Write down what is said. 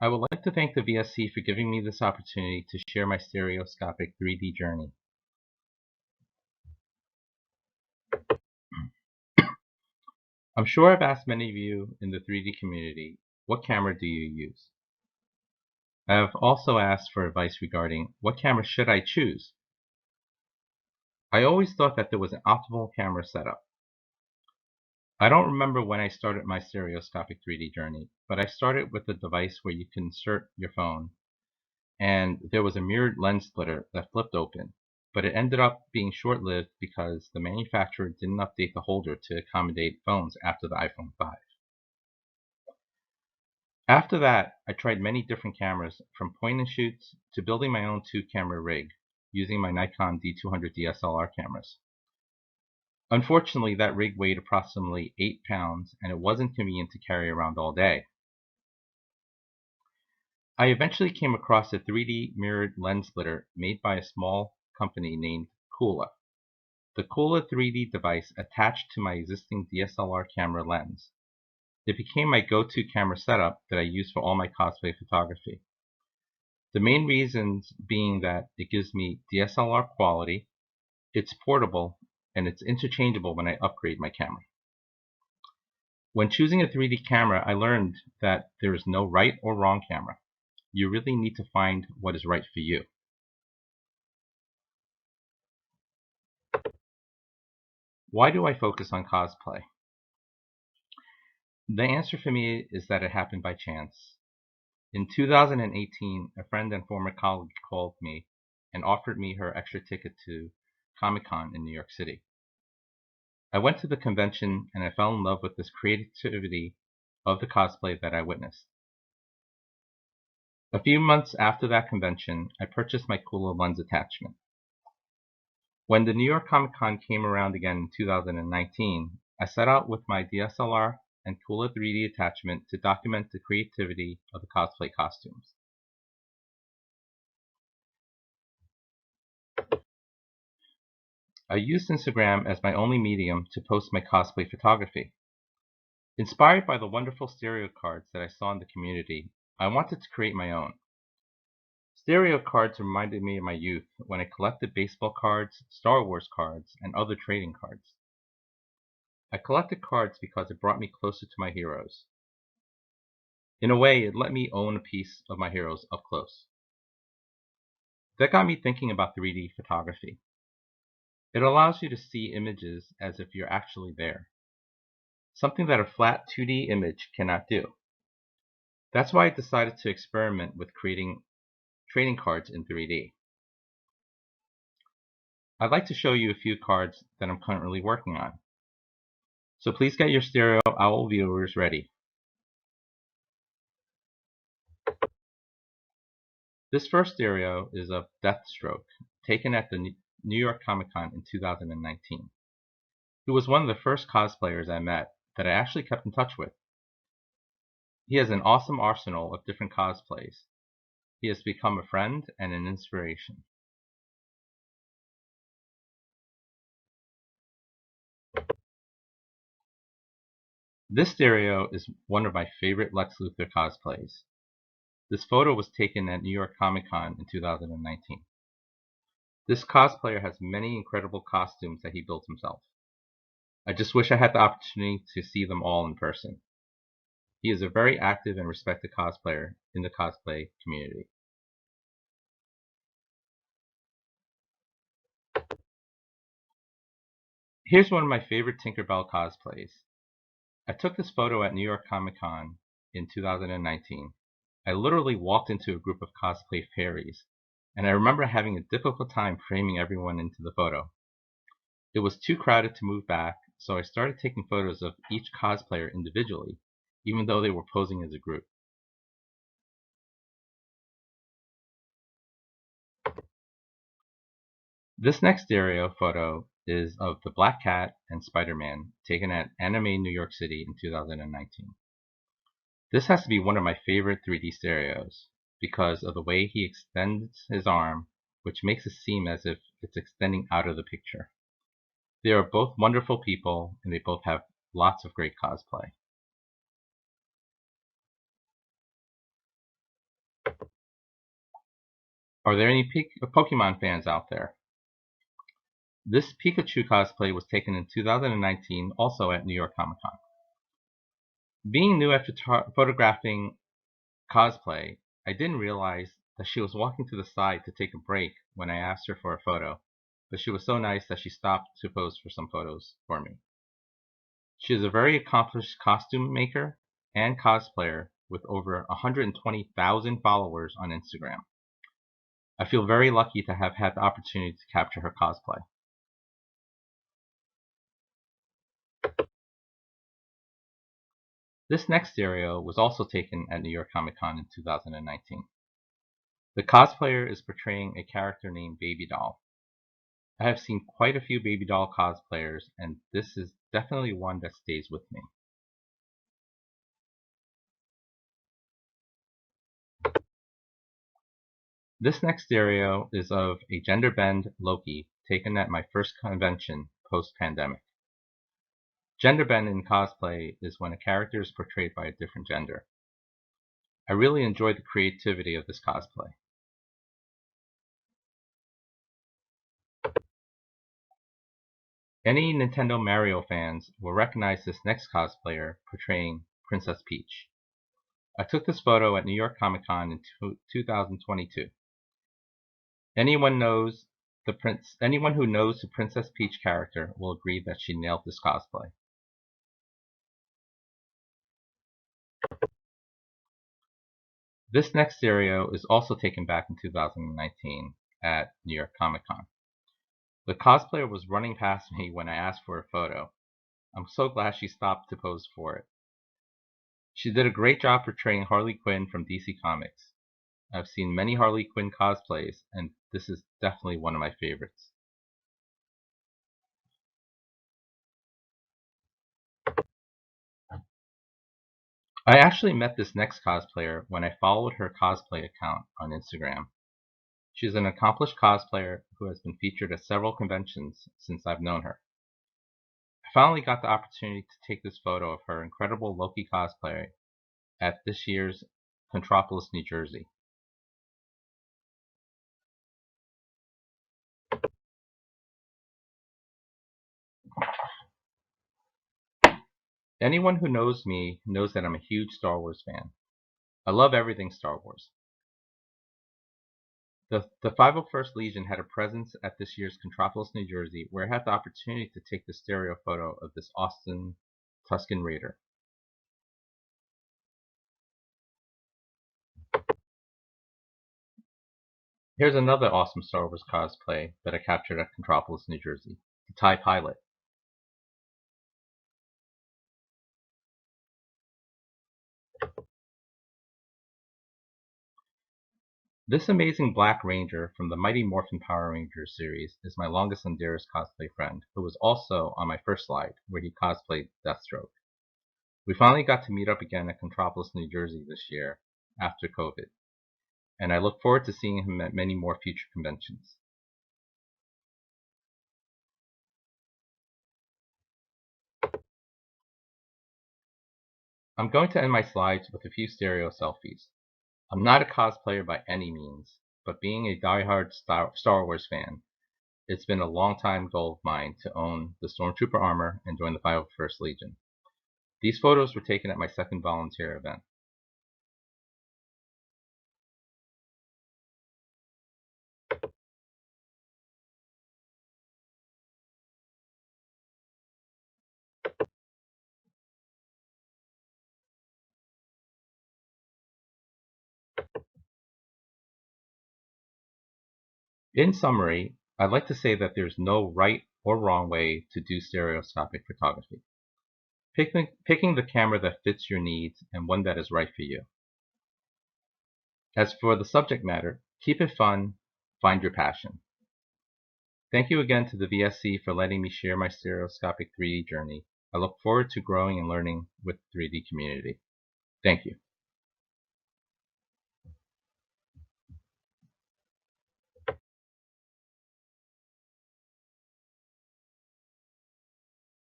I would like to thank the VSC for giving me this opportunity to share my stereoscopic 3D journey. I'm sure I've asked many of you in the 3D community, what camera do you use? I have also asked for advice regarding what camera should I choose? I always thought that there was an optimal camera setup. I don't remember when I started my stereoscopic 3D journey, but I started with a device where you can insert your phone, and there was a mirrored lens splitter that flipped open, but it ended up being short-lived because the manufacturer didn't update the holder to accommodate phones after the iPhone 5. After that, I tried many different cameras, from point-and-shoots to building my own two-camera rig using my Nikon D200 DSLR cameras. Unfortunately, that rig weighed approximately 8 pounds and it wasn't convenient to carry around all day. I eventually came across a 3D mirrored lens splitter made by a small company named Kula. The Kula 3D device attached to my existing DSLR camera lens. It became my go-to camera setup that I use for all my cosplay photography. The main reasons being that it gives me DSLR quality, it's portable, and it's interchangeable when I upgrade my camera. When choosing a 3D camera, I learned that there is no right or wrong camera. You really need to find what is right for you. Why do I focus on cosplay? The answer for me is that it happened by chance. In 2018, a friend and former colleague called me and offered me her extra ticket to Comic-Con in New York City. I went to the convention and I fell in love with this creativity of the cosplay that I witnessed. A few months after that convention, I purchased my Kula lens attachment. When the New York Comic Con came around again in 2019, I set out with my DSLR and Kula 3D attachment to document the creativity of the cosplay costumes. I used Instagram as my only medium to post my cosplay photography. Inspired by the wonderful stereo cards that I saw in the community, I wanted to create my own. Stereo cards reminded me of my youth when I collected baseball cards, Star Wars cards, and other trading cards. I collected cards because it brought me closer to my heroes. In a way, it let me own a piece of my heroes up close. That got me thinking about 3D photography. It allows you to see images as if you're actually there, something that a flat 2D image cannot do. That's why I decided to experiment with creating trading cards in 3D. I'd like to show you a few cards that I'm currently working on. So please get your Stereo Owl viewers ready. This first stereo is of Deathstroke, taken at the New York Comic Con in 2019. He was one of the first cosplayers I met that I actually kept in touch with. He has an awesome arsenal of different cosplays. He has become a friend and an inspiration. This stereo is one of my favorite Lex Luthor cosplays. This photo was taken at New York Comic Con in 2019. This cosplayer has many incredible costumes that he built himself. I just wish I had the opportunity to see them all in person. He is a very active and respected cosplayer in the cosplay community. Here's one of my favorite Tinkerbell cosplays. I took this photo at New York Comic Con in 2019. I literally walked into a group of cosplay fairies, and I remember having a difficult time framing everyone into the photo. It was too crowded to move back, so I started taking photos of each cosplayer individually, even though they were posing as a group. This next stereo photo is of the Black Cat and Spider-Man, taken at Anime New York City in 2019. This has to be one of my favorite 3D stereos because of the way he extends his arm, which makes it seem as if it's extending out of the picture. They are both wonderful people and they both have lots of great cosplay. Are there any Pokemon fans out there? This Pikachu cosplay was taken in 2019, also at New York Comic Con. Being new at photographing cosplay, I didn't realize that she was walking to the side to take a break when I asked her for a photo, but she was so nice that she stopped to pose for some photos for me. She is a very accomplished costume maker and cosplayer with over 120,000 followers on Instagram. I feel very lucky to have had the opportunity to capture her cosplay. This next stereo was also taken at New York Comic Con in 2019. The cosplayer is portraying a character named Baby Doll. I have seen quite a few Baby Doll cosplayers, and this is definitely one that stays with me. This next stereo is of a gender bend Loki taken at my first convention post-pandemic. Gender bend in cosplay is when a character is portrayed by a different gender. I really enjoy the creativity of this cosplay. Any Nintendo Mario fans will recognize this next cosplayer portraying Princess Peach. I took this photo at New York Comic Con in 2022. Anyone who knows the Princess Peach character will agree that she nailed this cosplay. This next stereo is also taken back in 2019 at New York Comic Con. The cosplayer was running past me when I asked for a photo. I'm so glad she stopped to pose for it. She did a great job portraying Harley Quinn from DC Comics. I've seen many Harley Quinn cosplays, and this is definitely one of my favorites. I actually met this next cosplayer when I followed her cosplay account on Instagram. She's an accomplished cosplayer who has been featured at several conventions since I've known her. I finally got the opportunity to take this photo of her incredible Loki cosplay at this year's Contropolis, New Jersey. Anyone who knows me knows that I'm a huge Star Wars fan. I love everything Star Wars. The 501st Legion had a presence at this year's Contropolis, New Jersey, where I had the opportunity to take the stereo photo of this Austin Tusken Raider. Here's another awesome Star Wars cosplay that I captured at Contropolis, New Jersey, the TIE Pilot. This amazing Black Ranger from the Mighty Morphin Power Rangers series is my longest and dearest cosplay friend, who was also on my first slide, where he cosplayed Deathstroke. We finally got to meet up again at Contropolis, New Jersey this year, after COVID, and I look forward to seeing him at many more future conventions. I'm going to end my slides with a few stereo selfies. I'm not a cosplayer by any means, but being a die-hard Star Wars fan, it's been a long-time goal of mine to own the Stormtrooper armor and join the 501st Legion. These photos were taken at my second volunteer event. In summary, I'd like to say that there's no right or wrong way to do stereoscopic photography. Picking the camera that fits your needs and one that is right for you. As for the subject matter, keep it fun, find your passion. Thank you again to the VSC for letting me share my stereoscopic 3D journey. I look forward to growing and learning with the 3D community. Thank you.